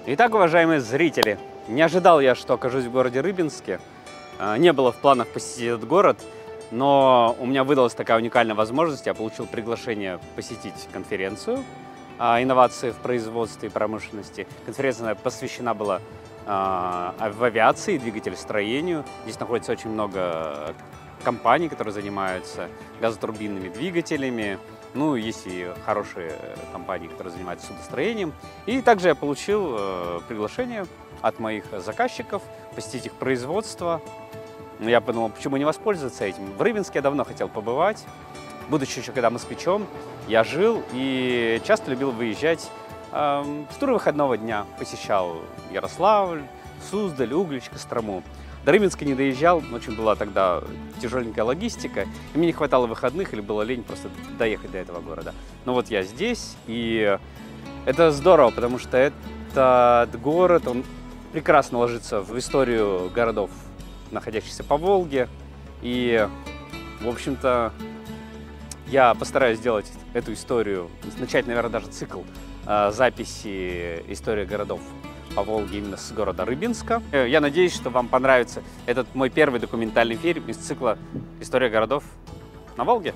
Итак, уважаемые зрители, не ожидал я, что окажусь в городе Рыбинске. Не было в планах посетить этот город, но у меня выдалась такая уникальная возможность. Я получил приглашение посетить конференцию «Инновации в производстве и промышленности». Конференция посвящена была в авиации, двигателестроению. Здесь находится очень много компаний, которые занимаются газотурбинными двигателями. Ну, есть и хорошие компании, которые занимаются судостроением. И также я получил приглашение от моих заказчиков посетить их производство. Я подумал, почему не воспользоваться этим. В Рыбинске я давно хотел побывать. Будучи еще когда москвичом, я жил и часто любил выезжать в туры выходного дня. Посещал Ярославль, Суздаль, Углич, Кострому. До Рыбинска не доезжал, очень была тогда тяжеленькая логистика, и мне не хватало выходных или было лень просто доехать до этого города. Но вот я здесь, и это здорово, потому что этот город, он прекрасно ложится в историю городов, находящихся по Волге, и, в общем-то, я постараюсь сделать эту историю, начать, наверное, даже цикл записи истории городов по Волге именно с города Рыбинска. Я надеюсь, что вам понравится этот мой первый документальный фильм из цикла «История городов на Волге».